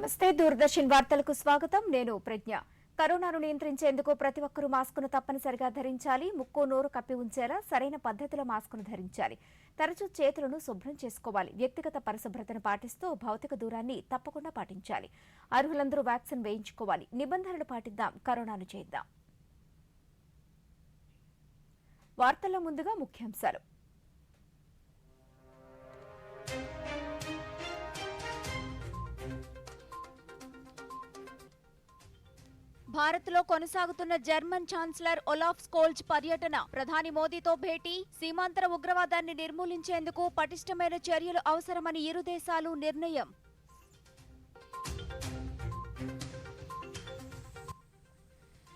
నమస్తే దూరదర్శన్ వార్తలకు స్వాగతం నేను ప్రజ్ఞ కరోనాను నియంత్రించేందుకు ప్రతి ఒక్కరూ మాస్కును తప్పనిసరిగా ధరించాలి ముక్కు నోరు కప్పి ఉంచేలా సరైన పద్ధతిలో మాస్కును ధరించాలి తరచూ చేతులను శుభ్రం చేసుకోవాలి వ్యక్తిగత పరిశుభ్రతను పాటిస్తూ భౌతిక దూరాన్ని తప్పకుండా పాటించాలి అర్హులందరూ వ్యాక్సిన్ వేయించుకోవాలి నిబంధనలు పాటిద్దాం కరోనాను జయిద్దాం వార్తల్లో ముందుగా ముఖ్యాంశాలు భారత్లో కొనసాగుతున్న జర్మన్ ఛాన్సలర్ ఒలాఫ్ స్కోల్జ్ పర్యటన ప్రధాని మోదీతో భేటీ సీమాంతర ఉగ్రవాదాన్ని నిర్మూలించేందుకు పటిష్టమైన చర్యలు అవసరమని ఇరు దేశాలు నిర్ణయం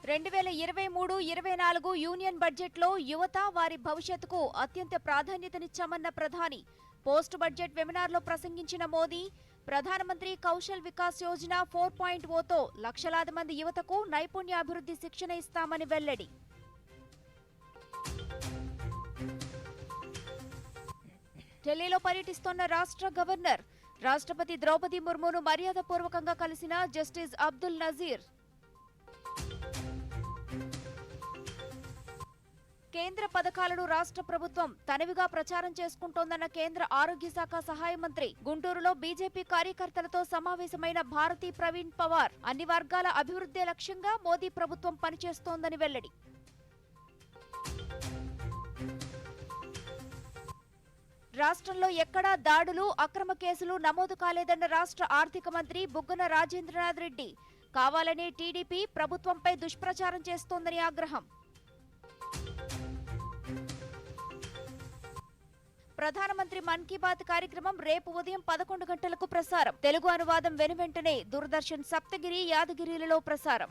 2023-24 యూనియన్ బడ్జెట్లో యువత వారి భవిష్యత్తుకు అత్యంత ప్రాధాన్యతనిచ్చామన్న ప్రధాని పోస్ట్ బడ్జెట్ వెబినార్లో ప్రసంగించిన మోదీ ప్రధానమంత్రి కౌశల్ వికాస్ యోజన 4.0తో లక్షలాది మంది యువతకు నైపుణ్యాభివృద్ధి శిక్షణ ఇస్తామని వెల్లడి ఢిల్లీలో పర్యటిస్తోన్న రాష్ట్ర గవర్నర్ రాష్ట్రపతి ద్రౌపది ముర్మును మర్యాదపూర్వకంగా కలిసిన జస్టిస్ అబ్దుల్ నజీర్ కేంద్ర పథకాలను రాష్ట్ర ప్రభుత్వం తనవిగా ప్రచారం చేసుకుంటోందన్న కేంద్ర ఆరోగ్య శాఖ సహాయ మంత్రి గుంటూరులో బీజేపీ కార్యకర్తలతో సమావేశమైన భారతీ ప్రవీణ్ పవార్ అన్ని వర్గాల అభివృద్ధే లక్ష్యంగా మోదీ ప్రభుత్వం పనిచేస్తోందని వెల్లడి రాష్ట్రంలో ఎక్కడా దాడులు అక్రమ కేసులు నమోదు కాలేదన్న రాష్ట్ర ఆర్థిక మంత్రి బుగ్గన రాజేంద్రనాథ్ రెడ్డి కావాలని టీడీపీ ప్రభుత్వంపై దుష్ప్రచారం చేస్తోందని ఆగ్రహం ప్రధానమంత్రి మన్ కీ బాత్ కార్యక్రమం రేపు ఉదయం 11 గంటలకు ప్రసారం తెలుగు అనువాదం వెనువెంటనే దూరదర్శన్ సప్తగిరి యాదగిరిలలో ప్రసారం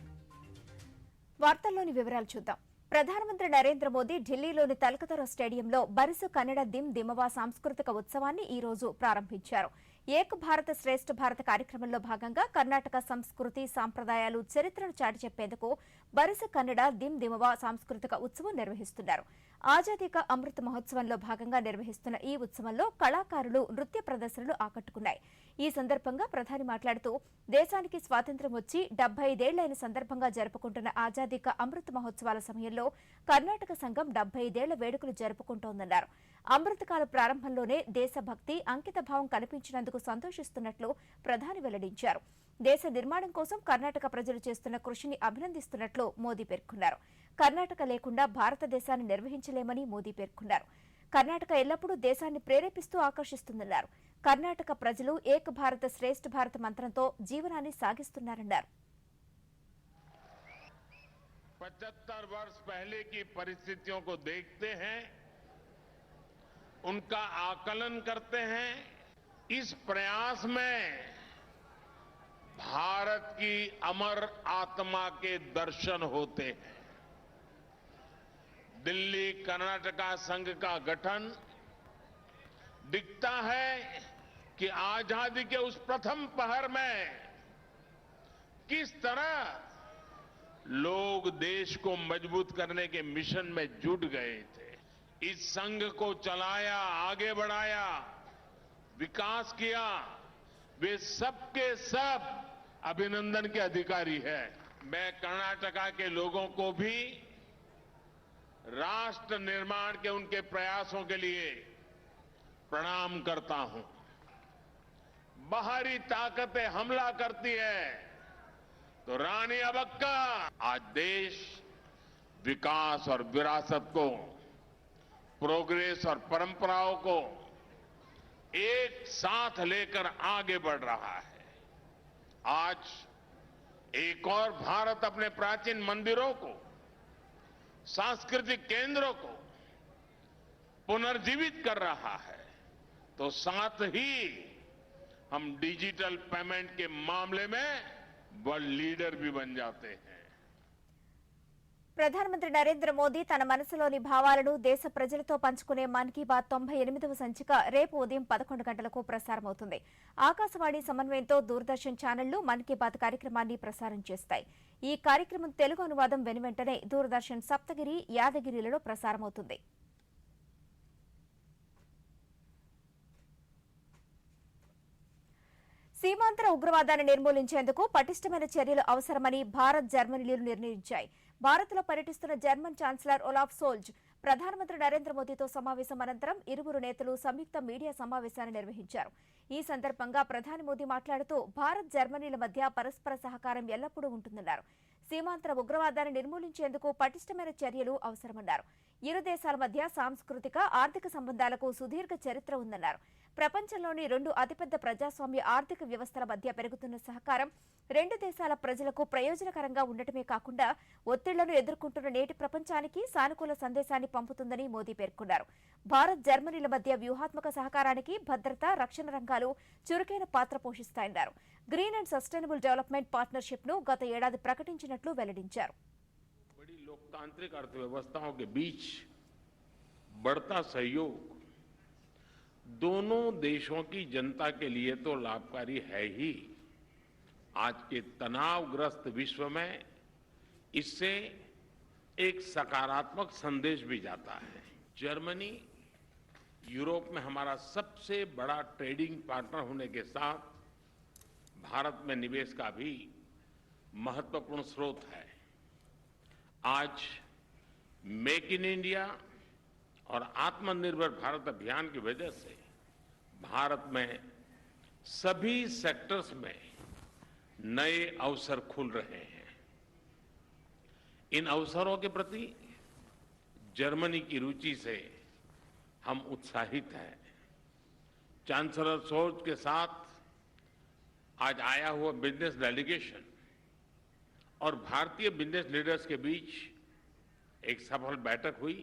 వార్తల్లోని వివరాలు చూద్దాం ప్రధానమంత్రి నరేంద్ర మోదీ ఢిల్లీలోని తల్కతోరా స్టేడియంలో బరిసు కన్నడ దిమ్ దిమవా సాంస్కృతిక ఉత్సవాన్ని ఈ రోజు ప్రారంభించారు ఏక్ భారత్ శ్రేష్ఠ భారత్ కార్యక్రమంలో భాగంగా కర్ణాటక సంస్కృతి సాంప్రదాయాలు చరిత్రను చాటి చెప్పేందుకు బరిసు కన్నడ దిమ్ దిమవా సాంస్కృతిక ఉత్సవం నిర్వహిస్తున్నారు ఆజాదీ కా అమృత్ మహోత్సవంలో భాగంగా నిర్వహిస్తున్న ఈ ఉత్సవంలో కళాకారులు నృత్య ప్రదర్శనలు ఆకట్టుకున్నాయి ఈ సందర్భంగా ప్రధాని మాట్లాడుతూ దేశానికి స్వాతంత్ర్యం వచ్చి 75 ఏళ్లైన సందర్భంగా జరుపుకుంటున్న ఆజాదీ కా అమృత్ మహోత్సవాల సమయంలో కర్ణాటక సంఘం 75 ఏళ్ల వేడుకలు జరుపుకుంటోందన్నారు అమృతకాల ప్రారంభంలోనే దేశభక్తి అంకితభావం కనిపించినందుకు సంతోషిస్తున్నట్లు ప్రధాని వెల్లడించారు దేశ నిర్మాణం కోసం కర్ణాటక ప్రజలు చేస్తున్న కృషిని అభినందిస్తున్నట్లు మోదీ పేర్కొన్నారు కర్ణాటక లేకుండా భారతదేశాన్ని నిర్వహించలేమని మోదీ పేర్కొన్నారు కర్ణాటక ఎల్లప్పుడూ దేశాన్ని ప్రేరేపిస్తూ ఆకర్షిస్తుందన్నారు కర్ణాటక ప్రజలు ఏక్ భారత్ శ్రేష్ఠ భారత్ మంత్రంతో జీవనాన్ని సాగిస్తున్నారన్నారు 75 वर्ष पहले की परिस्थितियों को देखते हैं उनका आकलन करते हैं इस प्रयास में भारत की अमर आत्मा के दर्शन होते हैं दिल्ली कर्नाटका संघ का गठन दिखता है कि आजादी के उस प्रथम पहर में किस तरह लोग देश को मजबूत करने के मिशन में जुट गए थे इस संघ को चलाया आगे बढ़ाया विकास किया वे सबके सब अभिनंदन के अधिकारी हैं मैं कर्नाटका के लोगों को भी राष्ट्र निर्माण के उनके प्रयासों के लिए प्रणाम करता हूं बाहरी ताकतें हमला करती है तो रानी अबक्का आज देश विकास और विरासत को प्रोग्रेस और परंपराओं को एक साथ लेकर आगे बढ़ रहा है आज एक और भारत अपने प्राचीन मंदिरों को सांस्कृतिक केंद्रों को पुनर्जीवित कर रहा है तो साथ ही हम डिजिटल पेमेंट के मामले में वर्ल्ड लीडर भी बन जाते हैं ప్రధానమంత్రి నరేంద్ర మోదీ తన మనసులోని భావాలను దేశ ప్రజలతో పంచుకునే మన్ కీ బాత్ 98వ సంచిక రేపు ఉదయం 11 గంటలకు ప్రసారమవుతుంది ఆకాశవాణి సమన్వయంతో దూరదర్శన్ ఛానళ్లు మన్ కీ బాత్ కార్యక్రమాన్ని ప్రసారం చేస్తాయి ఈ కార్యక్రమం తెలుగు అనువాదం వెనువెంటనే దూరదర్శన్ సప్తగిరి యాదగిరిలలో ప్రసారమవుతుంది సీమాంతర ఉగ్రవాదాన్ని నిర్మూలించేందుకు పటిష్టమైన చర్యలు అవసరమని భారత్ జర్మనీలు నిర్ణయించాయి. భారత్లో పర్యటిస్తున్న జర్మన్ ఛాన్సలర్ ఒలాఫ్ సోల్జ్ ప్రధానమంత్రి నరేంద్ర మోదీతో సమావేశం అనంతరం ఇరువురు నేతలు సంయుక్త మీడియా సమావేశాన్ని నిర్వహించారు. ఈ సందర్భంగా ప్రధాని మోదీ మాట్లాడుతూ భారత్ జర్మనీల మధ్య పరస్పర సహకారం ఎల్లప్పుడూ ఉంటుందన్నారు. సీమాంతర ఉగ్రవాదాన్ని నిర్మూలించేందుకు పటిష్టమైన చర్యలు అవసరమన్నారు. ఇరు దేశాల మధ్య సాంస్కృతిక, ఆర్థిక సంబంధాలకు సుదీర్ఘ చరిత్ర ఉందన్నారు. ప్రపంచంలోని 2 అతిపెద్ద ప్రజాస్వామ్య ఆర్థిక వ్యవస్థల మధ్య పెరుగుతున్న సహకారం రెండు దేశాల ప్రజలకు ప్రయోజనకరంగా ఉండటమే కాకుండా ఒత్తిళ్లను ఎదుర్కొంటున్న నేటి ప్రపంచానికి సానుకూల సందేశాన్ని పంపుతుందని మోదీ పేర్కొన్నారు. భారత్ జర్మనీల మధ్య వ్యూహాత్మక సహకారానికి భద్రత, రక్షణ రంగాలు చురుకైన పాత్ర పోషిస్తాయన్నారు. Green and sustainable development partnership ను గత ఏడాది ప్రకటించినట్లు వెల్లడించారు. बड़ी लोकतांत्रिक अर्थव्यवस्थाओं के बीच बढ़ता सहयोग दोनों देशों की जनता के लिए तो लाभकारी है ही, आज के तनावग्रस्त विश्व में इससे एक सकारात्मक संदेश भी जाता है। जर्मनी यूरोप में हमारा सबसे बड़ा ट्रेडिंग पार्टनर होने के साथ भारत में निवेश का भी महत्वपूर्ण स्रोत है। आज मेक इन इंडिया और आत्मनिर्भर भारत अभियान की वजह से भारत में सभी सेक्टर्स में नए अवसर खुल रहे हैं। इन अवसरों के प्रति जर्मनी की रुचि से हम उत्साहित हैं। चांसलर सोल्ज के साथ आज आया हुआ बिजनेस डेलीगेशन और भारतीय बिजनेस लीडर्स के बीच एक सफल बैठक हुई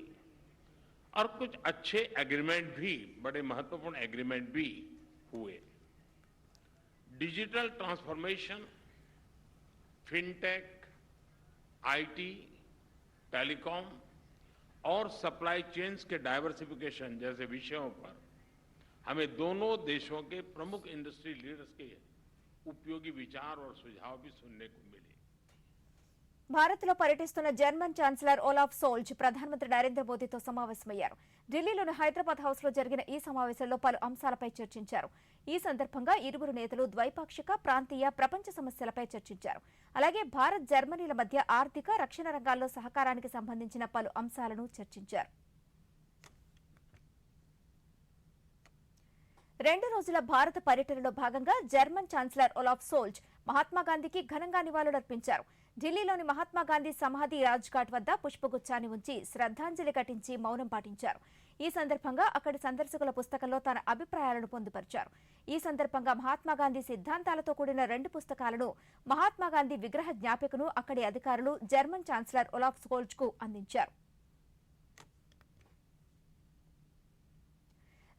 और कुछ अच्छे एग्रीमेंट भी, बड़े महत्वपूर्ण एग्रीमेंट भी हुए। Digital transformation, fintech, IT, telecom और सप्लाई चेन्स के डाइवर्सिफिकेशन जैसे विषयों पर हमें दोनों देशों के प्रमुख इंडस्ट्री लीडर्स के उपयोगी विचार और सुझाव भी सुनने को मिले। భారత్లో పర్యటిస్తున్న జర్మన్ ఛాన్సలర్ ఒలాఫ్ సోల్జ్ ప్రధానమంత్రి నరేంద్ర మోదీతో సమావేశమయ్యారు. ఢిల్లీలోని హైదరాబాద్ హౌస్ లో జరిగిన ఈ సమావేశంలో పలు అంశాలపై చర్చించారు. ఈ సందర్భంగా ఇరువురు నేతలు ద్వైపాక్షిక, ప్రాంతీయ, ప్రపంచ సమస్యలపై చర్చించారు. అలాగే భారత్ జర్మనీల మధ్య ఆర్థిక, రక్షణ రంగాల్లో సహకారానికి సంబంధించిన పలు అంశాలను చర్చించారు. 2 రోజుల భారత పర్యటనలో భాగంగా జర్మన్ ఛాన్సలర్ ఒలాఫ్ సోల్జ్ మహాత్మాగాంధీకి ఘనంగా నివాళులర్పించారు. ఢిల్లీలోని మహాత్మాగాంధీ సమాధి రాజ్ఘాట్ వద్ద పుష్పగుచ్చాన్ని ఉంచి శ్రద్ధాంజలి ఘటించి మౌనం పాటించారు. ఈ సందర్భంగా అక్కడి సందర్శకుల పుస్తకంలో తన అభిప్రాయాలను పొందుపరిచారు. ఈ సందర్భంగా మహాత్మాగాంధీ సిద్ధాంతాలతో కూడిన 2 పుస్తకాలను, మహాత్మాగాంధీ విగ్రహ జ్ఞాపికను అక్కడి అధికారులు జర్మన్ ఛాన్సలర్ ఒలాఫ్ సోల్జ్ కు అందించారు.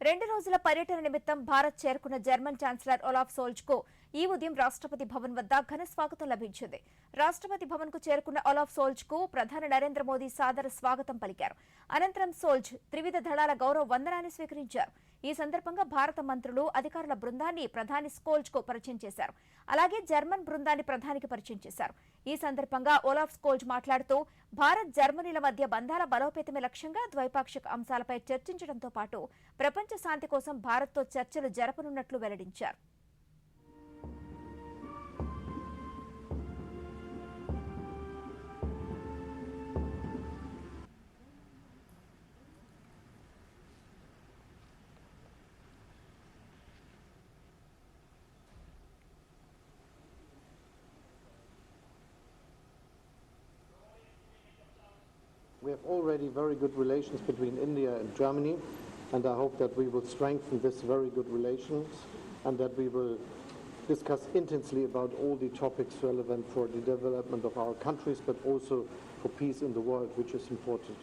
2 రోజుల పర్యటన నిమిత్తం భారత్ చేరుకున్న జర్మన్ ఛాన్సలర్ ఒలాఫ్ సోల్జ్ కు ఈ ఉదయం రాష్ట్రపతి భవన్ వద్ద ఘన స్వాగతం లభించింది. రాష్ట్రపతి భవన్ కు చేరుకున్న ఒలాఫ్ సోల్జ్ కు ప్రధాని నరేంద్ర మోదీ సాదర స్వాగతం పలికారు. అనంతరం సోల్జ్ త్రివిధ దళాల గౌరవ వందనాన్ని స్వీకరించారు. ఈ సందర్భంగా భారత మంత్రులు, అధికారుల బృందాన్ని ప్రధాని సోల్జ్ కు పరిచయం చేశారు. అలాగే జర్మన్ బృందాన్ని ప్రధానికి పరిచయం చేశారు. ఈ సందర్భంగా ఒలాఫ్ సోల్జ్ మాట్లాడుతూ భారత్ జర్మనీల మధ్య బంధాల బలోపేతమే లక్ష్యంగా ద్వైపాక్షిక అంశాలపై చర్చించడంతో పాటు ప్రపంచ శాంతి కోసం భారత్తో చర్చలు జరపనున్నట్లు వెల్లడించారు. We have already very good relations between India and Germany, and I hope that we will strengthen this very good relations and that we will discuss intensely about all the topics relevant for the development of our countries, but also for peace in the world, which is important.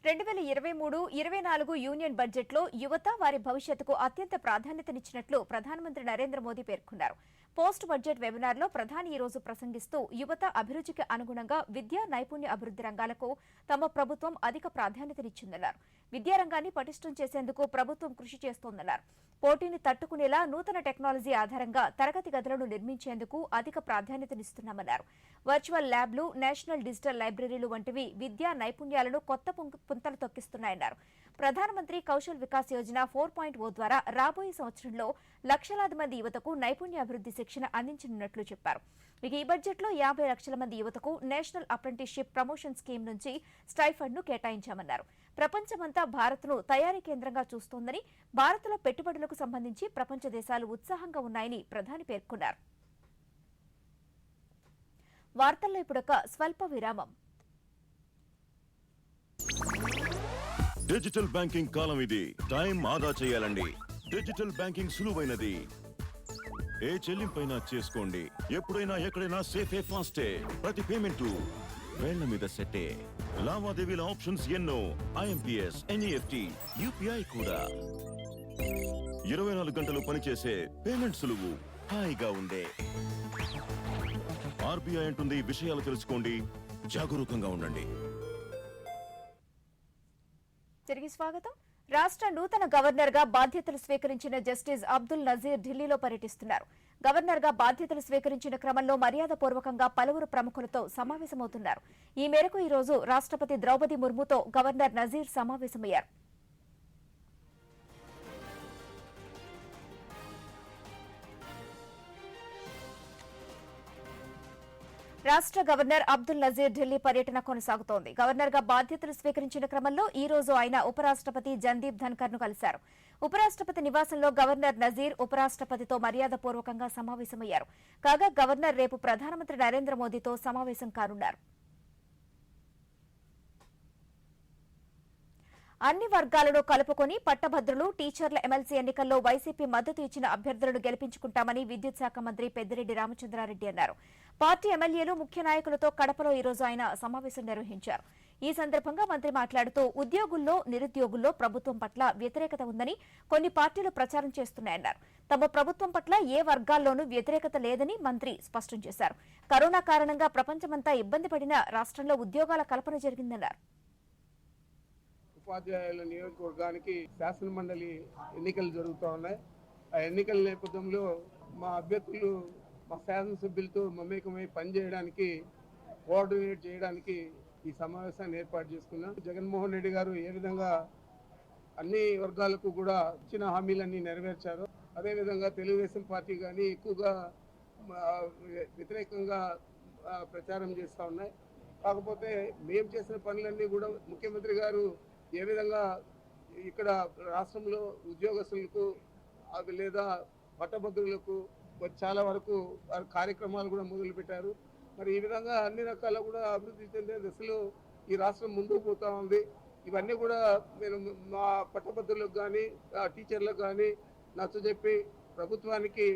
2023-24 union బడ్జెట్లో యువత, వారి భవిష్యత్తుకు అత్యంత ప్రాధాన్యతనిచ్చినట్లు ప్రధానమంత్రి నరేంద్ర మోదీ పేర్కొన్నారు. Post budget వెబినార్లో ప్రధాని ఈ రోజు ప్రసంగిస్తూ యువత అభిరుచికి అనుగుణంగా విద్య, నైపుణ్య అభివృద్ధి రంగాలకు తమ ప్రభుత్వం అధిక ప్రాధాన్యతనిచ్చిందన్నారు. విద్యారంగాన్ని పటిష్టం చేసేందుకు ప్రభుత్వం కృషి చేస్తోందన్నారు. పోటీని తట్టుకునేలా నూతన టెక్నాలజీ ఆధారంగా తరగతి గదులను నిర్మించేందుకు అధిక ప్రాధాన్యతనిస్తున్నామన్నారు. వర్చువల్ ల్యాబ్లు, నేషనల్ డిజిటల్ లైబ్రరీలు వంటివి విద్యా నైపుణ్యాలను కొత్త పుంతలు తొక్కిస్తున్నాయన్నారు. ప్రధానమంత్రి కౌశల్ వికాస్ యోజన 4.0 ద్వారా రాబోయే సంవత్సరంలో లక్షలాది మంది యువతకు నైపుణ్యాభివృద్ధి శిక్షణ అందించనున్నట్లు చెప్పారు. ఇక ఈ బడ్జెట్లో 50 లక్షల మంది యువతకు నేషనల్ అప్రెంటిస్షిప్ ప్రమోషన్ స్కీమ్ నుంచి స్టైఫండ్ను కేటాయించామన్నారు. ప్రపంచమంతా భారత్ను తయారీ కేంద్రంగా చూస్తోందని, భారత్లో పెట్టుబడులకు సంబంధించి ప్రపంచ దేశాలు ఉత్సాహంగా ఉన్నాయని ప్రధాని పేర్కొన్నారు. వార్తల్లో ఇప్పుడొక స్వల్ప విరామం. డిజిటల్ బ్యాంకింగ్ కాలం ఇది. టైం ఆదా చేయాలండి. Digital banking సులువైనది. ఏ చెల్లింపైనా చేసుకోండి. ఎప్పుడైనా ఎక్కడైనా సేఫే ఫాస్టే. ప్రతి పేమెంట్ వేళ్ల మీద సెట్టే. లావాదేవీల ఆప్షన్స్ ఎన్నో. ఐఎంపీఎస్, ఎన్ఈఎఫ్టీ, యూపీఐ కూడా. 24 గంటలు పనిచేసే పేమెంట్ సులువు, హాయిగా ఉండే. ఆర్బీఐ అంటుంది, విషయాలు తెలుసుకోండి, జాగరూకంగా ఉండండి. తిరిగి స్వాగతం. రాష్ట్ర నూతన గవర్నర్ గా బాధ్యతలు స్వీకరించిన జస్టిస్ అబ్దుల్ నజీర్ ఢిల్లీలో పర్యటిస్తున్నారు. గవర్నర్ గా బాధ్యతలు స్వీకరించిన క్రమంలో మర్యాదపూర్వకంగా పలువురు ప్రముఖులతో సమావేశమవుతున్నారు. ఈ మేరకు ఈ రోజు రాష్ట్రపతి ద్రౌపది ముర్ముతో గవర్నర్ నజీర్ సమావేశమయ్యారు. రాష్ట్ర గవర్నర్ అబ్దుల్ నజీర్ ఢిల్లీ పర్యటన కొనసాగుతోంది. గవర్నర్ గా బాధ్యతలు స్వీకరించిన క్రమంలో ఈ రోజు ఆయన ఉపరాష్ట్రపతి జగదీప్ ధన్కర్ ను కలిశారు. ఉపరాష్ట్రపతి నివాసంలో గవర్నర్ నజీర్ ఉపరాష్ట్రపతితో మర్యాదపూర్వకంగా సమావేశమయ్యారు. కాగా గవర్నర్ రేపు ప్రధానమంత్రి నరేంద్ర మోదీతో సమావేశం కానున్నారు. అన్ని వర్గాలను కలుపుకొని పట్టభద్రులు, టీచర్ల ఎమ్మెల్సీ ఎన్నికల్లో వైసీపీ మద్దతు ఇచ్చిన అభ్యర్థులను గెలిపించుకుంటామని విద్యుత్ శాఖ మంత్రి పెద్దిరెడ్డి రామచంద్రారెడ్డి అన్నారు. పార్టీ ఎమ్మెల్యేలు, ముఖ్య నాయకులతో కడపలో ఈ రోజు ఆయన సమావేశం నిర్వహించారు. ఈ సందర్భంగా మంత్రి మాట్లాడుతూ ఉద్యోగుల్లో, నిరుద్యోగుల్లో ప్రభుత్వం పట్ల వ్యతిరేకత ఉందని కొన్ని పార్టీలు ప్రచారం చేస్తున్నాయన్నారు. తమ ప్రభుత్వం పట్ల ఏ వర్గాల్లోనూ వ్యతిరేకత లేదని మంత్రి స్పష్టం చేశారు. కరోనా కారణంగా ప్రపంచమంతా ఇబ్బంది పడినా రాష్ట్రంలో ఉద్యోగాల కల్పన జరిగిందన్నారు. ఉపాధ్యాయుల నియోజకవర్గానికి శాసన మండలి ఎన్నికలు జరుగుతూ ఉన్నాయి. ఆ ఎన్నికల నేపథ్యంలో మా అభ్యర్థులు మా శాసనసభ్యులతో మమేకమై పనిచేయడానికి, కోఆర్డినేట్ చేయడానికి ఈ సమావేశాన్ని ఏర్పాటు చేసుకున్నాం. జగన్మోహన్ రెడ్డి గారు ఏ విధంగా అన్ని వర్గాలకు కూడా ఇచ్చిన హామీలన్నీ నెరవేర్చారు. అదేవిధంగా తెలుగుదేశం పార్టీ కానీ ఎక్కువగా వ్యతిరేకంగా ప్రచారం చేస్తూ ఉన్నాయి. కాకపోతే మేము చేసిన పనులన్నీ కూడా ముఖ్యమంత్రి గారు ఏ విధంగా ఇక్కడ రాష్ట్రంలో ఉద్యోగస్తులకు లేదా పట్టభద్రులకు చాలా వరకు కార్యక్రమాలు కూడా మొదలుపెట్టారు. మరి ఈ విధంగా అన్ని రకాల కూడా అభివృద్ధి చెందే దశలో ఈ రాష్ట్రం ముందుకు పోతా ఉంది. ఇవన్నీ కూడా నేను మా పట్టభద్రులకు కానీ టీచర్లకు కానీ నచ్చజెప్పి ప్రభుత్వానికి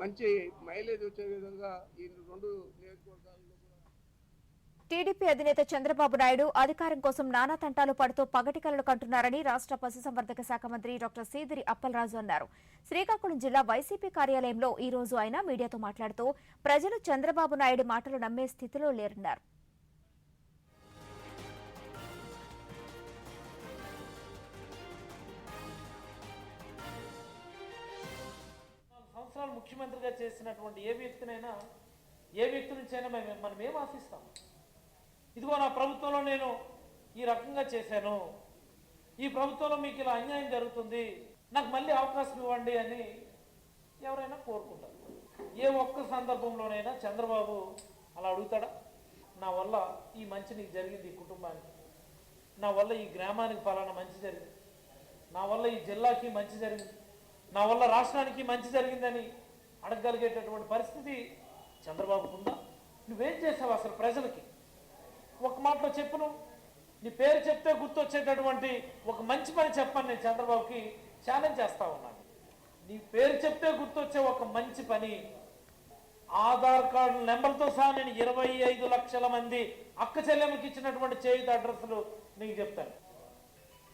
మంచి మైలేజ్ వచ్చే విధంగా ఈ 2 నియోజకవర్గాల్లో టీడీపీ అధినేత చంద్రబాబు నాయుడు అధికారం కోసం నానా తంటాలు పడుతూ పగటికలలు కంటున్నారని రాష్ట్ర పశుసంవర్ధక శాఖ మంత్రి డాక్టర్ సీదిరి అప్పలరాజు అన్నారు. శ్రీకాకుళం జిల్లా వైసీపీ కార్యాలయంలో ఈ రోజు ఆయన మీడియాతో మాట్లాడుతూ ప్రజలు చంద్రబాబు నాయుడు మాటలు నమ్మే స్థితిలో లేరన్నారు. సంవత్సరాలు ముఖ్యమంత్రిగా చేసినటువంటి ఏ వ్యక్తి నుంచైనా మనం ఏం ఆశిస్తాం? ఇదిగో నా ప్రభుత్వంలో నేను ఈ రకంగా చేశాను, ఈ ప్రభుత్వంలో మీకు ఇలా అన్యాయం జరుగుతుంది, నాకు మళ్ళీ అవకాశం ఇవ్వండి అని ఎవరైనా కోరుకుంటారు. ఏ ఒక్క సందర్భంలోనైనా చంద్రబాబు అలా అడుగుతాడా? నా వల్ల ఈ మంచి నీకు జరిగింది, ఈ కుటుంబానికి, నా వల్ల ఈ గ్రామానికి ఫలానా మంచి జరిగింది, నా వల్ల ఈ జిల్లాకి మంచి జరిగింది, నా వల్ల రాష్ట్రానికి మంచి జరిగిందని అడగగలిగేటటువంటి పరిస్థితి చంద్రబాబుకు ఉందా? నువ్వేం చేసావు అసలు ప్రజలకి? ఒక మాటలో చెప్పును, నీ పేరు చెప్తే గుర్తొచ్చేటటువంటి ఒక మంచి పని చెప్పని నేను చంద్రబాబుకి ఛాలెంజ్ చేస్తా ఉన్నాను. నీ పేరు చెప్తే గుర్తొచ్చే ఒక మంచి పని, ఆధార్ కార్డు నెంబర్తో సహా నేను 25 లక్షల మంది అక్క చెల్లెమ్మకి ఇచ్చినటువంటి చేయుత అడ్రస్లు నీకు చెప్తాను.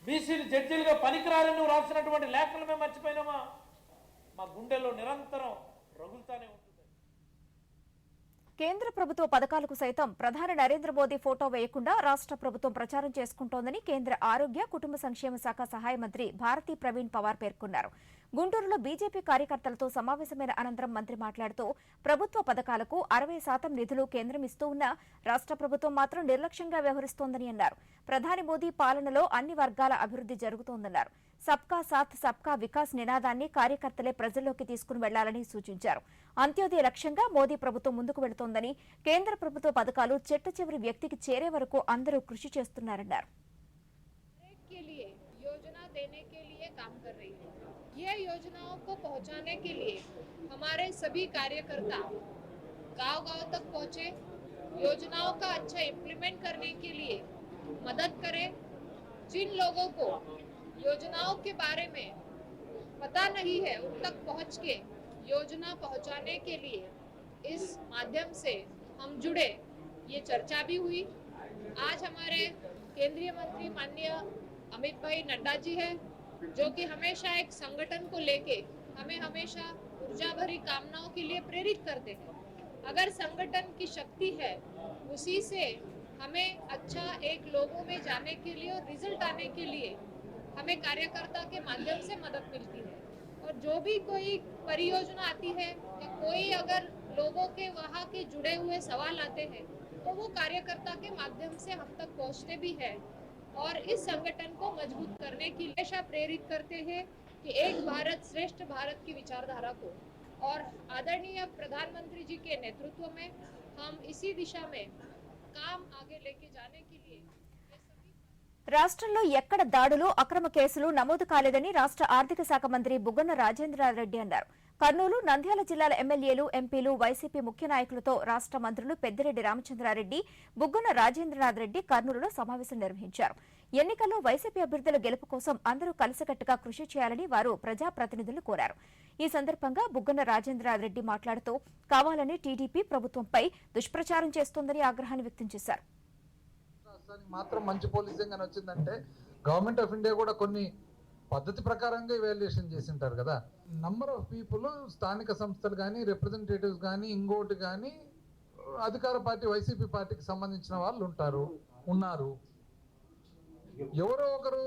బీసీలు జడ్జీలుగా పనికిరాలని నువ్వు రాసినటువంటి లేఖలు మేము మర్చిపోయినామా? మా గుండెల్లో నిరంతరం రగులుతానే ఉంటుంది. కేంద్ర ప్రభుత్వ పథకాలకు సైతం ప్రధాని నరేంద్ర మోదీ ఫోటో వేయకుండా రాష్ట్ర ప్రభుత్వం ప్రచారం చేసుకుంటోందని కేంద్ర ఆరోగ్య, కుటుంబ సంక్షేమ శాఖ సహాయ మంత్రి భారతీ ప్రవీణ్ పవార్ పేర్కొన్నారు. గుంటూరులో బీజేపీ కార్యకర్తలతో సమావేశమైన అనంతరం మంత్రి మాట్లాడుతూ ప్రభుత్వ పథకాలకు 60% నిధులు కేంద్రం ఇస్తూ ఉన్నా రాష్ట్ర ప్రభుత్వం మాత్రం నిర్లక్ష్యంగా వ్యవహరిస్తోందని అన్నారు. ప్రధాని మోదీ పాలనలో అన్ని వర్గాల అభివృద్ధి జరుగుతోందన్నారు. సబ్కా సాథ్ సబ్కా వికాస్ నినాదాన్ని కార్యకర్తలే ప్రజల్లోకి తీసుకుని వెళ్లాలని సూచించారు. అంత్యోదయ లక్ష్యంగా మోదీ ప్రభుత్వం ముందుకు వెళుతోందని, కేంద్ర ప్రభుత్వ పథకాలు చెట్ట చివరి వ్యక్తికి చేరే వరకు అందరూ కృషి చేస్తున్నారన్నారు. देने के लिए काम कर रही है। ये योजनाओं को पहुंचाने के लिए हमारे सभी कार्यकर्ता गांव-गांव तक पहुंचे, योजनाओं का अच्छा इम्प्लीमेंट करने के लिए मदद करें। जिन लोगों को योजनाओं के बारे में पता नहीं है उन तक पहुंच के योजना पहुंचाने के लिए इस माध्यम से हम जुड़े। ये चर्चा भी हुई। आज हमारे केंद्रीय मंत्री माननीय अमित भाई नड्डा जी हैं, जो कि हमेशा एक संगठन को लेके हमें हमेशा ऊर्जा भरी कामनाओं के लिए प्रेरित करते हैं। अगर संगठन की शक्ति है उसी से हमें अच्छा एक लोगों में जाने के लिए और रिजल्ट आने के लिए हमें कार्यकर्ता के माध्यम से मदद मिलती है। और जो भी कोई परियोजना आती है या कोई अगर लोगों के वहाँ के जुड़े हुए सवाल आते हैं तो वो कार्यकर्ता के माध्यम से हम तक पहुँचते भी है और इस संगठन को मजबूत करने की हमेशा प्रेरित करते हैं कि एक भारत श्रेष्ठ भारत की विचारधारा को और आदरणीय प्रधानमंत्री जी के नेतृत्व में हम इसी दिशा में काम आगे लेके जाने के लिए రాష్ట్రంలో ఎక్కడ దాడులు, అక్రమ కేసులు నమోదు కాలేదని రాష్ట్ర ఆర్థిక శాఖ మంత్రి బుగ్గన రాజేంద్రారెడ్డి అన్నారు. కర్నూలు, నంద్యాల జిల్లాల ఎమ్మెల్యేలు, ఎంపీలు, వైసీపీ ముఖ్య నాయకులతో రాష్ట్ర మంత్రులు పెద్దిరెడ్డి రామచంద్రారెడ్డి, బుగ్గన రాజేంద్రనాథ్ రెడ్డి కర్నూలులో సమావేశం నిర్వహించారు. ఎన్నికల్లో వైసీపీ అభ్యర్థుల గెలుపు కోసం అందరూ కలిసికట్టుగా కృషి చేయాలని వారు ప్రజాప్రతినిధులు కోరారు. ఈ సందర్భంగా బుగ్గన రాజేంద్రనాథ్ రెడ్డి మాట్లాడుతూ కావాలని టీడీపీ ప్రభుత్వంపై దుష్ప్రచారం చేస్తోందని ఆగ్రహాన్ని వ్యక్తం చేశారు. మాత్రం మంచి పోలీసింగ్ అని వచ్చిందంటే గవర్నమెంట్ ఆఫ్ ఇండియా కూడా కొన్ని పద్ధతి ప్రకారంగా ఇవాల్యుయేషన్ చేసి ఉంటారు కదా. నంబర్ ఆఫ్ పీపుల్ స్థానిక సంస్థలు కానీ, రిప్రజెంటేటివ్స్ కానీ, ఇంకోటి కానీ అధికార పార్టీ వైసీపీ పార్టీకి సంబంధించిన వాళ్ళు ఉన్నారు. ఎవరో ఒకరు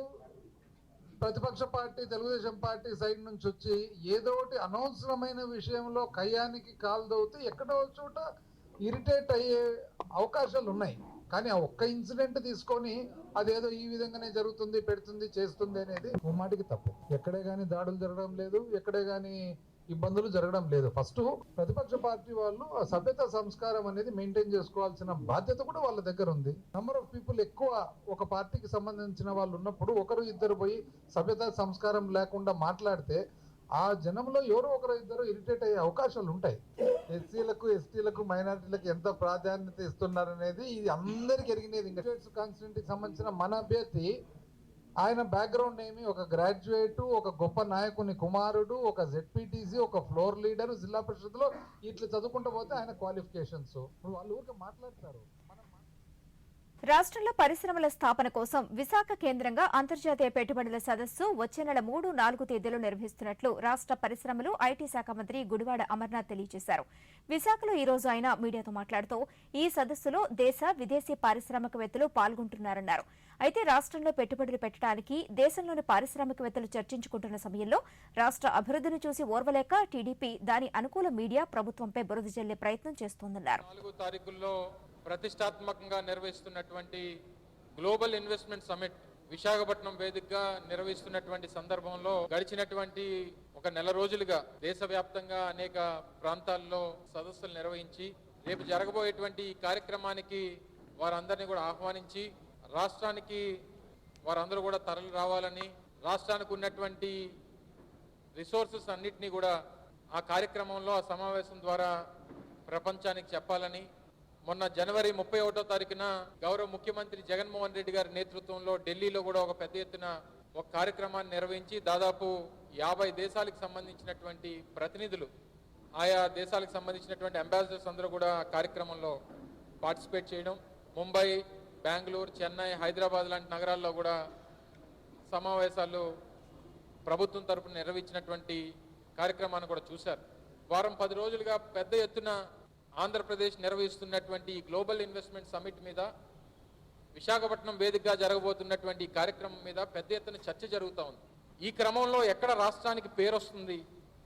ప్రతిపక్ష పార్టీ తెలుగుదేశం పార్టీ సైడ్ నుంచి వచ్చి ఏదో ఒకటి అనవసరమైన విషయంలో కయ్యానికి కాల్దవుతూ ఎక్కడో చోట ఇరిటేట్ అయ్యే అవకాశాలు ఉన్నాయి. కానీ ఆ ఒక్క ఇన్సిడెంట్ తీసుకొని అదేదో ఈ విధంగానే జరుగుతుంది, పెడుతుంది, చేస్తుంది అనేది ముమ్మాటికి తప్పు. ఎక్కడే కానీ దాడులు జరగడం లేదు, ఎక్కడే కానీ ఇబ్బందులు జరగడం లేదు. ఫస్ట్ ప్రతిపక్ష పార్టీ వాళ్ళు ఆ సభ్యత సంస్కారం అనేది మెయింటైన్ చేసుకోవాల్సిన బాధ్యత కూడా వాళ్ళ దగ్గర ఉంది. నంబర్ ఆఫ్ పీపుల్ ఎక్కువ ఒక పార్టీకి సంబంధించిన వాళ్ళు ఉన్నప్పుడు ఒకరు ఇద్దరు పోయి సభ్యత సంస్కారం లేకుండా మాట్లాడితే ఆ జనంలో ఎవరో ఒకరు ఇద్దరు ఇరిటేట్ అయ్యే అవకాశాలు ఉంటాయి. ఎస్సీలకు, ఎస్టీలకు, మైనారిటీలకు ఎంత ప్రాధాన్యత ఇస్తున్నారనేది ఇది అందరికి ఎరిగినది. ఇంకా కాన్స్టిట్యూన్సీకి సంబంధించిన మన అభ్యర్థి ఆయన బ్యాక్గ్రౌండ్ ఏమి, ఒక గ్రాడ్యుయేట్, ఒక గొప్ప నాయకుని కుమారుడు, ఒక జెడ్పీటీసీ, ఒక ఫ్లోర్ లీడర్, జిల్లా పరిషత్లో ఇట్లా చదువుకుంటూ పోతే ఆయన క్వాలిఫికేషన్స్ వాళ్ళు ఊరికే మాట్లాడతారు. రాష్ట్రంలో పరిశ్రమల స్థాపన కోసం విశాఖ కేంద్రంగా అంతర్జాతీయ పెట్టుబడుల సదస్సు వచ్చే నెల 3, 4 తేదీలో నిర్వహిస్తున్నట్లు రాష్ట్ర పరిశ్రమలు, ఐటీ శాఖ మంత్రి గుడివాడ అమర్నాథ్ తెలియజేశారు. విశాఖలో ఈ రోజు ఆయన మీడియాతో మాట్లాడుతూ ఈ సదస్సులో దేశ, విదేశీ పారిశ్రామికవేత్తలు పాల్గొంటున్నారన్నారు. అయితే రాష్ట్రంలో పెట్టుబడులు పెట్టడానికి దేశంలోని పారిశ్రామికవేత్తలు చర్చించుకుంటున్న సమయంలో రాష్ట్ర అభివృద్ధిని చూసి ఓర్వలేక టీడీపీ దాని అనుకూల మీడియా ప్రభుత్వంపై బురద జల్లే ప్రయత్నం చేస్తోందన్నారు. ప్రతిష్టాత్మకంగా నిర్వహిస్తున్నటువంటి గ్లోబల్ ఇన్వెస్ట్మెంట్ సమిట్ విశాఖపట్నం వేదికగా నిర్వహిస్తున్నటువంటి సందర్భంలో గడిచినటువంటి ఒక నెల రోజులుగా దేశవ్యాప్తంగా అనేక ప్రాంతాల్లో సదస్సులు నిర్వహించి రేపు జరగబోయేటువంటి ఈ కార్యక్రమానికి వారందరినీ కూడా ఆహ్వానించి రాష్ట్రానికి వారందరూ కూడా తరలి రావాలని, రాష్ట్రానికి ఉన్నటువంటి రిసోర్సెస్ అన్నిటినీ కూడా ఆ కార్యక్రమంలో, ఆ సమావేశం ద్వారా ప్రపంచానికి చెప్పాలని, మొన్న జనవరి 31వ తారీఖున గౌరవ ముఖ్యమంత్రి జగన్మోహన్ రెడ్డి గారి నేతృత్వంలో ఢిల్లీలో కూడా ఒక పెద్ద ఎత్తున ఒక కార్యక్రమాన్ని నిర్వహించి దాదాపు 50 దేశాలకు సంబంధించినటువంటి ప్రతినిధులు, ఆయా దేశాలకు సంబంధించినటువంటి అంబాసిడర్స్ అందరూ కూడా కార్యక్రమంలో పార్టిసిపేట్ చేయడం, ముంబై, బెంగళూరు, చెన్నై, హైదరాబాద్ లాంటి నగరాల్లో కూడా సమావేశాలు ప్రభుత్వం తరపున నిర్వహించినటువంటి కార్యక్రమాన్ని కూడా చూశారు. వారం 10 రోజులుగా పెద్ద ఎత్తున ఆంధ్రప్రదేశ్ నిర్వహిస్తున్నటువంటి గ్లోబల్ ఇన్వెస్ట్మెంట్ సమిట్ మీద, విశాఖపట్నం వేదికగా జరగబోతున్నటువంటి కార్యక్రమం మీద పెద్ద ఎత్తున చర్చ జరుగుతూ ఉంది. ఈ క్రమంలో ఎక్కడ రాష్ట్రానికి పేరు వస్తుంది,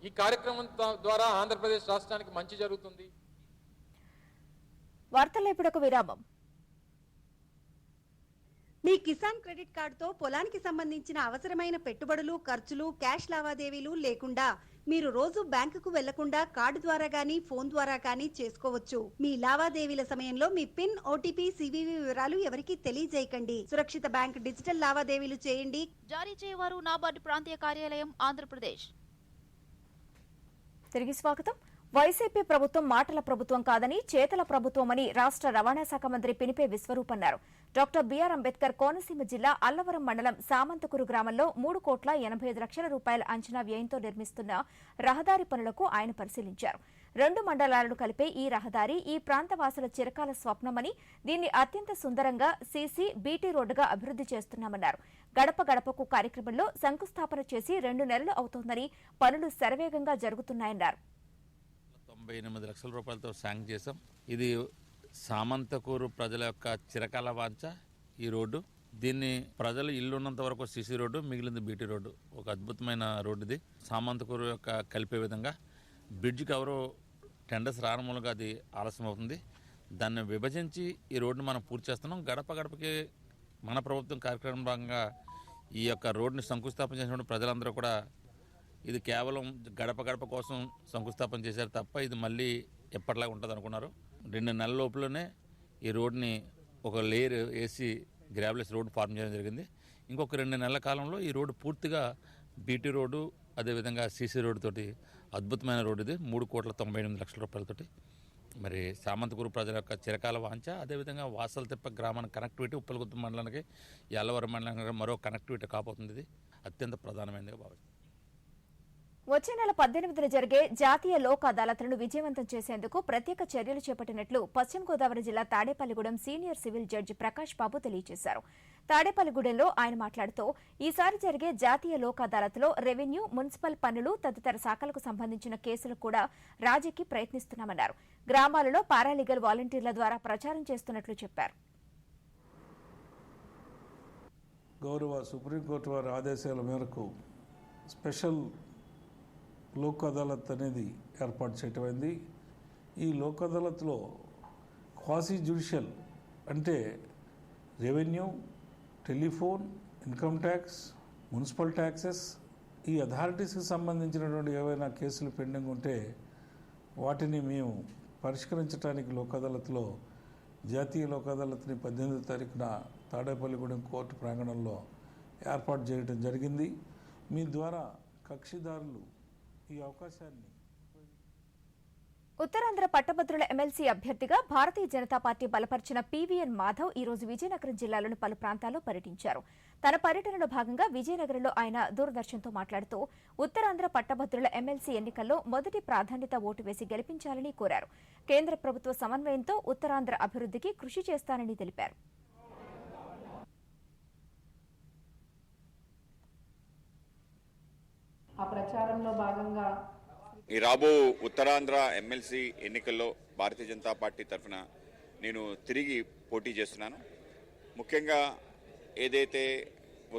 ఈ కార్యక్రమం ద్వారా ఆంధ్రప్రదేశ్ రాష్ట్రానికి మంచి జరుగుతుంది. వార్తల్లో ఇప్పుడు ఒక విరామం. మీ కిసాన్ క్రెడిట్ కార్డుతో పొలానికి సంబంధించిన అవసరమైన పెట్టుబడులు, ఖర్చులు, క్యాష్ లావాదేవీలు లేకుండా మీరు రోజు బ్యాంకుకు వెళ్లకుండా కార్డు ద్వారా గానీ ఫోన్ ద్వారా గానీ చేసుకోవచ్చు. మీ లావాదేవీల సమయంలో మీ పిన్, ఓటీపీ, సివివి వివరాలు ఎవరికీ తెలియజేయకండి. సురక్షిత బ్యాంక్ డిజిటల్ లావాదేవీలు చేయండి. జారీ చేయవారు నాబార్డు ప్రాంతీయ కార్యాలయం, ఆంధ్రప్రదేశ్. తిరిగి స్వాగతం. వైసీపీ ప్రభుత్వం మాటల ప్రభుత్వం కాదని చేతల ప్రభుత్వమని రాష్ట్ర రవాణా శాఖ మంత్రి పినిపే విశ్వరూప్ అన్నారు. డాక్టర్ బిఆర్ అంబేద్కర్ కోనసీమ జిల్లా అల్లవరం మండలం సామంతకూరు గ్రామంలో 3,85 లక్షల రూపాయల అంచనా వ్యయంతో నిర్మిస్తున్న రహదారి పనులకు ఆయన పరిశీలించారు. 2 మండలాలను కలిపే ఈ రహదారి ఈ ప్రాంత వాసుల చిరకాల స్వప్నమని, దీన్ని అత్యంత సుందరంగా సీసీ, బీటీ రోడ్డుగా అభివృద్ధి చేస్తున్నామన్నారు. గడప గడపకు కార్యక్రమంలో శంకుస్థాపన చేసి 2 నెలలు అవుతోందని, పనులు శరవేగంగా జరుగుతున్నాయన్నారు. 98 లక్షల రూపాయలతో శాంక్షన్ చేశాం. ఇది సామంతకూరు ప్రజల యొక్క చిరకాల వాంఛ ఈ రోడ్డు. దీన్ని ప్రజలు ఇల్లు ఉన్నంత వరకు సిసి రోడ్డు, మిగిలింది బీటీ రోడ్డు. ఒక అద్భుతమైన రోడ్డు ఇది. సామంతకూరు యొక్క కలిపే విధంగా బ్రిడ్జికి ఎవరో టెండర్స్ రావడం మూలంగా అది ఆలస్యం అవుతుంది. దాన్ని విభజించి ఈ రోడ్డును మనం పూర్తి చేస్తున్నాం. గడప గడపకి మన ప్రభుత్వం కార్యక్రమం భాగంగా ఈ యొక్క రోడ్డుని శంకుస్థాపన చేసినప్పుడు ప్రజలందరూ కూడా ఇది కేవలం గడప గడప కోసం శంకుస్థాపన చేశారు తప్ప ఇది మళ్ళీ ఎప్పటిలాగా ఉంటుంది అనుకున్నారు. 2 నెలల లోపలనే ఈ రోడ్ని ఒక లేయర్ వేసి గ్రావెల్స్ రోడ్ ఫార్మ్ చేయడం జరిగింది. ఇంకొక 2 నెలల కాలంలో ఈ రోడ్డు పూర్తిగా బీటీ రోడ్డు, అదేవిధంగా సీసీ రోడ్డు తోటి అద్భుతమైన రోడ్డు ఇది. 3,98 లక్షల రూపాయలతోటి మరి సామంతకూరు ప్రజల యొక్క చిరకాల వాంఛ. అదేవిధంగా వాసలతిప్ప గ్రామానికి కనెక్టివిటీ, ఉప్పలగుత్తి మండలానికి, అల్లవరం మండలానికి మరో కనెక్టివిటీ కాబోతుంది. ఇది అత్యంత ప్రధానమైనదిగా భావిస్తుంది. వచ్చే నెల 18న జరిగే జాతీయ లోక్ అదాలత్లను విజయవంతం చేసేందుకు ప్రత్యేక చర్యలు చేపట్టినట్లు పశ్చిమ గోదావరి జిల్లా Tadepalligudem senior civil judge Prakash Babu తెలియజేశారు. తాడేపల్లిగూడెంలో ఆయన మాట్లాడుతూ, ఈసారి జరిగే జాతీయ లోక్ అదాలత్లో రెవెన్యూ, మున్సిపల్ పన్నులు తదితర శాఖలకు సంబంధించిన కేసులు కూడా రాజీకి ప్రయత్నిస్తున్నామన్నారు. గ్రామాలలో పారాలీగల్ వాలంటీర్ల ద్వారా ప్రచారం చేస్తున్నట్లు చెప్పారు. గౌరవ సుప్రీంకోర్టు వారి ఆదేశాల మేరకు స్పెషల్ లోక్ అదాలత్ అనేది ఏర్పాటు చేయటమైంది. ఈ లోక్ అదాలత్లో క్వాసీ జ్యుడిషియల్ అంటే revenue, telephone, income tax, municipal taxes, ఈ అథారిటీస్కి సంబంధించినటువంటి ఏవైనా కేసులు పెండింగ్ ఉంటే వాటిని మేము పరిష్కరించడానికి లోక్ అదాలత్లో జాతీయ లోక్ అదాలత్ని 18వ తారీఖున తాడేపల్లిగూడెం కోర్టు ప్రాంగణంలో ఏర్పాటు చేయడం జరిగింది. మీ ద్వారా కక్షిదారులు ఈ అవకాశాన్ని ఉత్తరాంధ్ర పట్టభద్రుల ఎమ్మెల్సీ అభ్యర్థిగా భారతీయ జనతా పార్టీ బలపరిచిన పీవీఎన్ మాధవ్ ఈ రోజు విజయనగరం జిల్లాలోని పలు ప్రాంతాల్లో పర్యటించారు. తన పర్యటనలో భాగంగా విజయనగరంలో ఆయన దూరదర్శన్తో మాట్లాడుతూ, ఉత్తరాంధ్ర పట్టభద్రుల ఎమ్మెల్సీ ఎన్నికల్లో మొదటి ప్రాధాన్యత ఓటు వేసి గెలిపించాలని కోరారు. కేంద్ర ప్రభుత్వ సమన్వయంతో ఉత్తరాంధ్ర అభివృద్ధికి కృషి చేస్తానని తెలిపారు. ఆ ప్రచారంలో భాగంగా ఈ రాబో ఉత్తరాంధ్ర ఎమ్మెల్సీ ఎన్నికల్లో భారతీయ జనతా పార్టీ తరఫున నేను తిరిగి పోటీ చేస్తున్నాను. ముఖ్యంగా ఏదైతే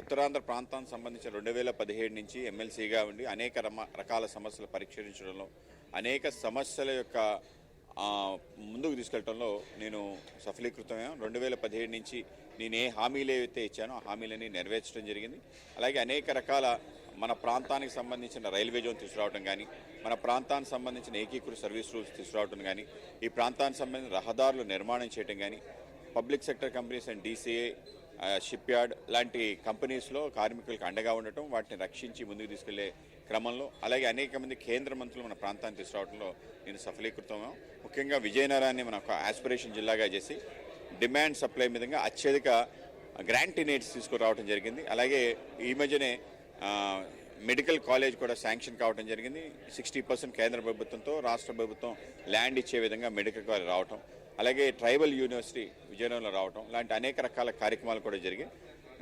ఉత్తరాంధ్ర ప్రాంతానికి సంబంధించిన 2017 నుంచి ఎమ్మెల్సీగా ఉండి అనేక రకాల సమస్యలు పరిష్కరించడంలో, అనేక సమస్యల యొక్క ముందుకు తీసుకెళ్లడంలో నేను సఫలీకృతమయ్యాను. 2017 నుంచి నేను ఏ హామీలు ఏవైతే ఇచ్చానో ఆ హామీలని నెరవేర్చడం జరిగింది. అలాగే అనేక రకాల మన ప్రాంతానికి సంబంధించిన రైల్వే జోన్ తీసుకురావడం కానీ, మన ప్రాంతానికి సంబంధించిన ఏకీకృత సర్వీస్ రూల్స్ తీసుకురావడం కానీ, ఈ ప్రాంతానికి సంబంధించిన రహదారులు నిర్మాణం చేయడం కానీ, public sector companies and DCA, ship yard లాంటి కంపెనీస్లో కార్మికులకు అండగా ఉండటం, వాటిని రక్షించి ముందుకు తీసుకెళ్లే క్రమంలో, అలాగే అనేక మంది కేంద్ర మంత్రులు మన ప్రాంతాన్ని తీసుకురావడంలో నేను సఫలీకృతమయ్యాం. ముఖ్యంగా విజయనగరాన్ని మన ఒక ఆస్పిరేషన్ జిల్లాగా చేసి డిమాండ్ సప్లై విధంగా అత్యధిక గ్రాంట్ ఇన్ ఎయిడ్స్ తీసుకురావడం జరిగింది. అలాగే ఈ మధ్యనే మెడికల్ కాలేజ్ కూడా శాంక్షన్ కావడం జరిగింది. 60% కేంద్ర ప్రభుత్వంతో రాష్ట్ర ప్రభుత్వం ల్యాండ్ ఇచ్చే విధంగా మెడికల్ కాలేజ్ రావటం, అలాగే ట్రైబల్ యూనివర్సిటీ విజయనగరంలో రావటం లాంటి అనేక రకాల కార్యక్రమాలు కూడా జరిగాయి.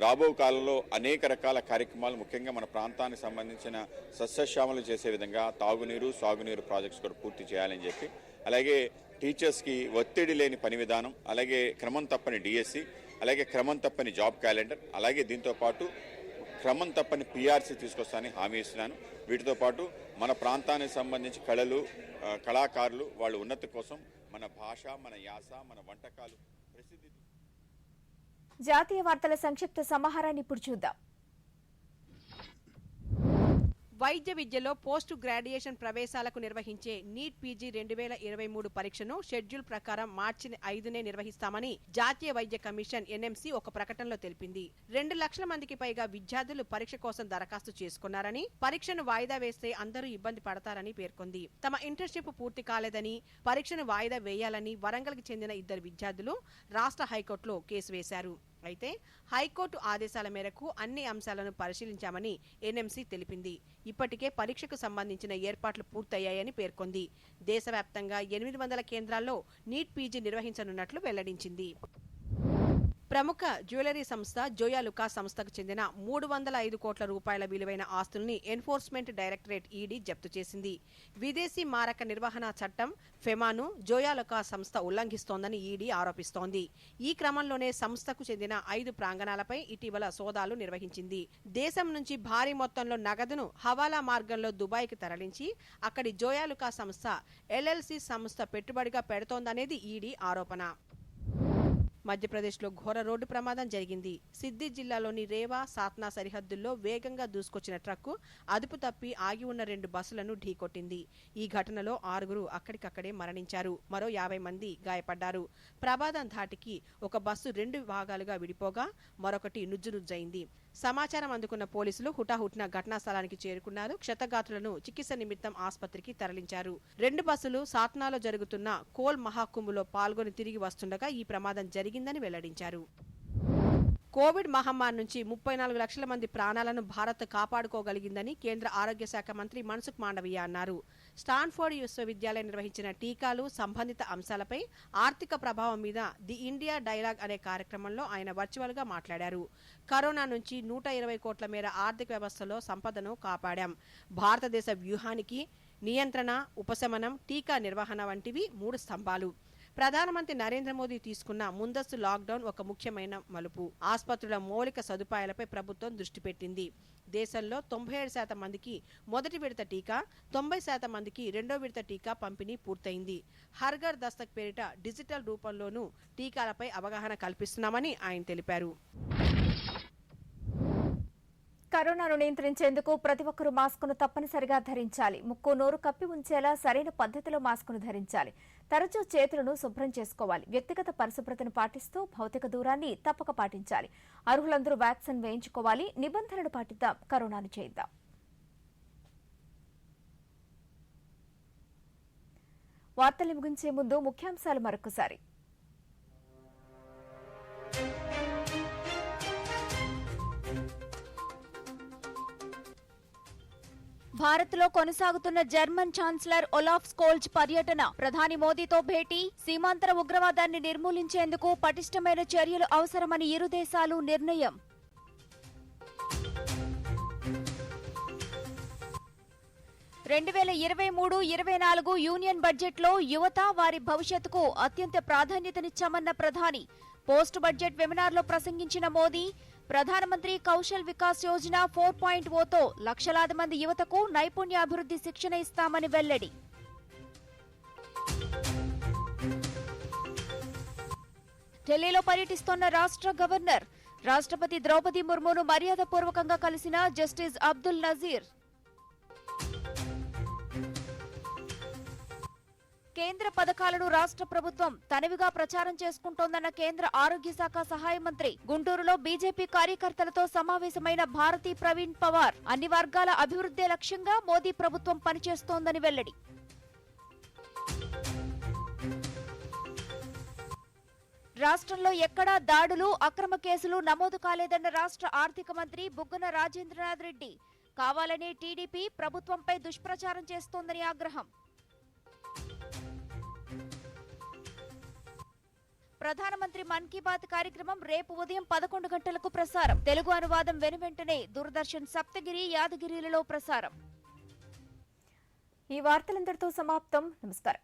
రాబో కాలంలో అనేక రకాల కార్యక్రమాలు ముఖ్యంగా మన ప్రాంతానికి సంబంధించిన సస్యశ్యామలు చేసే విధంగా తాగునీరు, సాగునీరు ప్రాజెక్ట్స్ కూడా పూర్తి చేయాలని చెప్పి, అలాగే టీచర్స్కి ఒత్తిడి లేని పని విధానం, అలాగే క్రమం తప్పని డిఎస్సి, అలాగే క్రమం తప్పని జాబ్ క్యాలెండర్, అలాగే దీంతోపాటు క్రమం తప్పని పిఆర్సీ తీసుకొస్తానని హామీ ఇస్తున్నాను. వీటితో పాటు మన ప్రాంతానికి సంబంధించి కళాకారులు వాళ్ళ ఉన్నతి కోసం మన భాష, మన యాస, మన వంటకాలు ప్రసిద్ధి. జాతీయ వార్తల సంక్షిప్త సమాహారాన్ని ఇప్పుడు చూద్దాం. వైద్య విద్యలో పోస్ట్ గ్రాడ్యుయేషన్ ప్రవేశాలకు నిర్వహించే నీట్ పీజీ 2023 పరీక్షను షెడ్యూల్ ప్రకారం మార్చి 5నే నిర్వహిస్తామని జాతీయ వైద్య కమిషన్ ఎన్ఎంసీ ఒక ప్రకటనలో తెలిపింది. 2 లక్షల మందికి పైగా విద్యార్థులు పరీక్ష కోసం దరఖాస్తు చేసుకున్నారని, పరీక్షను వాయిదా వేస్తే అందరూ ఇబ్బంది పడతారని పేర్కొంది. తమ ఇంటర్న్షిప్ పూర్తి కాలేదని, పరీక్షను వాయిదా వేయాలని వరంగల్కి చెందిన 2 విద్యార్థులు రాష్ట్ర హైకోర్టులో కేసు వేశారు. అయితే హైకోర్టు ఆదేశాల మేరకు అన్ని అంశాలను పరిశీలించామని ఎన్ఎంసీ తెలిపింది. ఇప్పటికే పరీక్షకు సంబంధించిన ఏర్పాట్లు పూర్తయ్యాయని పేర్కొంది. దేశవ్యాప్తంగా 800 కేంద్రాల్లో నీట్ పీజీ నిర్వహించనున్నట్లు వెల్లడించింది. ప్రముఖ జ్యువెలరీ సంస్థ జోయా లుకాస్ సంస్థకు చెందిన 305 కోట్ల రూపాయల విలువైన ఆస్తుల్ని ఎన్ఫోర్స్మెంట్ డైరెక్టరేట్ ఈడీ జప్తు చేసింది. విదేశీ మారక నిర్వహణ చట్టం ఫెమాను జోయా లుకాస్ సంస్థ ఉల్లంఘిస్తోందని ఈడీ ఆరోపిస్తోంది. ఈ క్రమంలోనే సంస్థకు చెందిన 5 ప్రాంగణాలపై ఇటీవల సోదాలు నిర్వహించింది. దేశం నుంచి భారీ మొత్తంలో నగదును హవాలా మార్గంలో దుబాయ్కి తరలించి అక్కడి జోయా లుకాస్ సంస్థ ఎల్ఎల్సీ సంస్థ పెట్టుబడిగా పెడుతోందనేది ఈడీ ఆరోపణ. మధ్యప్రదేశ్లో ఘోర రోడ్డు ప్రమాదం జరిగింది. సిద్ది జిల్లాలోని రేవా సాత్నా సరిహద్దుల్లో వేగంగా దూసుకొచ్చిన ట్రక్కు అదుపు తప్పి ఆగి ఉన్న 2 బస్సులను ఢీకొట్టింది. ఈ ఘటనలో 6 అక్కడికక్కడే మరణించారు. మరో 50 మంది గాయపడ్డారు. ప్రమాదం ధాటికి ఒక బస్సు 2 భాగాలుగా విడిపోగా మరొకటి నుజ్జునుజ్జయింది. సమాచారం అందుకున్న పోలీసులు హుటాహుటిన ఘటనా స్థలానికి చేరుకున్నారు. క్షతగాత్రులను చికిత్స నిమిత్తం ఆసుపత్రికి తరలించారు. 2 బస్సులు సాత్నాలో జరుగుతున్న కోల్ మహాకుంభలో పాల్గొని తిరిగి వస్తుండగా ఈ ప్రమాదం జరిగిందని వెల్లడించారు. కోవిడ్ మహమ్మారి నుంచి 34 లక్షల మంది ప్రాణాలను భారత్ కాపాడుకోగలిగిందని కేంద్ర ఆరోగ్య శాఖ మంత్రి మన్సుఖ్ మాండవీయ అన్నారు. స్టాన్ఫోర్డ్ విశ్వవిద్యాలయం నిర్వహించిన టీకాలు సంబంధిత అంశాలపై ఆర్థిక ప్రభావం మీద ది ఇండియా డైలాగ్ అనే కార్యక్రమంలో ఆయన వర్చువల్ గా మాట్లాడారు. కరోనా నుంచి 120 కోట్ల మేర ఆర్థిక వ్యవస్థలో సంపదను కాపాడాం. భారతదేశ వ్యూహానికి నియంత్రణ, ఉపశమనం, టీకా నిర్వహణ వంటివి 3 స్తంభాలు. ప్రధానమంత్రి నరేంద్ర మోదీ తీసుకున్న ముందస్తు లాక్డౌన్ ఒక ముఖ్యమైన మలుపు. ఆసుపత్రుల మౌలిక సదుపాయాలపై ప్రభుత్వం దృష్టి పెట్టింది. దేశంలో 97% మందికి మొదటి విడత టీకా, 90% మందికి 2వ విడత టీకా పంపిణీ పూర్తయింది. హర్ ఘర్ దస్తక్ పేరిట డిజిటల్ రూపంలోనూ టీకాలపై అవగాహన కల్పిస్తున్నామని ఆయన తెలిపారు. కరోనాను నియంత్రించేందుకు ప్రతి ఒక్కరూ మాస్కును తప్పనిసరిగా ధరించాలి. ముక్కు, నోరు కప్పి ఉంచేలా సరైన పద్ధతిలో మాస్కును ధరించాలి. తరచూ చేతులను శుభ్రం చేసుకోవాలి. వ్యక్తిగత పరిశుభ్రతను పాటిస్తూ భౌతిక దూరాన్ని తప్పక పాటించాలి. అర్హులందరూ వ్యాక్సిన్ వేయించుకోవాలి. నిబంధనలు పాటిద్దాం, కరోనాను చేద్దాం. వార్తలు ముగించే ముందు ముఖ్యాంశాలు మరొకసారి. భారత్లో కొనసాగుతున్న జర్మన్ ఛాన్సలర్ ఒలాఫ్ స్కోల్జ్ పర్యటన, ప్రధాని మోదీతో భేటీ, సీమాంతర ఉగ్రవాదాన్ని నిర్మూలించేందుకు పటిష్టమైన చర్యలు అవసరమని ఇరు దేశాలు నిర్ణయం. 2023-24 యూనియన్ బడ్జెట్లో యువత, వారి భవిష్యత్తుకు అత్యంత ప్రాధాన్యతనిచ్చామన్న ప్రధాని. పోస్ట్ బడ్జెట్ వెబినార్లో ప్రసంగించిన మోదీ, ప్రధానమంత్రి కౌశల్ వికాస్ యోజన 4.0తో లక్షలాది మంది యువతకు నైపుణ్యాభివృద్ధి శిక్షణ ఇస్తామని వెల్లడి. ఢిల్లీలో పర్యటిస్తోన్న రాష్ట్ర గవర్నర్, రాష్ట్రపతి ద్రౌపది ముర్మును మర్యాదపూర్వకంగా కలిసిన జస్టిస్ అబ్దుల్ నజీర్. కేంద్ర పథకాలను రాష్ట్ర ప్రభుత్వం తనవిగా ప్రచారం చేసుకుంటోందన్న కేంద్ర ఆరోగ్య శాఖ సహాయ మంత్రి. గుంటూరులో బీజేపీ కార్యకర్తలతో సమావేశమైన భారతీ ప్రవీణ్ పవార్, అన్ని వర్గాల అభివృద్ధే లక్ష్యంగా మోదీ ప్రభుత్వం పనిచేస్తోందని వెల్లడి. రాష్ట్రంలో ఎక్కడా దాడులు, అక్రమ కేసులు నమోదు కాలేదన్న రాష్ట్ర ఆర్థిక మంత్రి బుగ్గన రాజేంద్రనాథ్ రెడ్డి. కావాలనే టీడీపీ ప్రభుత్వంపై దుష్ప్రచారం చేస్తోందని ఆగ్రహం. ప్రధానమంత్రి మన్ కీ బాత్ కార్యక్రమం రేపు ఉదయం 11 గంటలకు ప్రసారం. తెలుగు అనువాదం వెనువెంటనే దూరదర్శన్ సప్తగిరి, యాదగిరిలలో ప్రసారం. ఈ వార్తలందరితో సమాప్తం. నమస్కారం.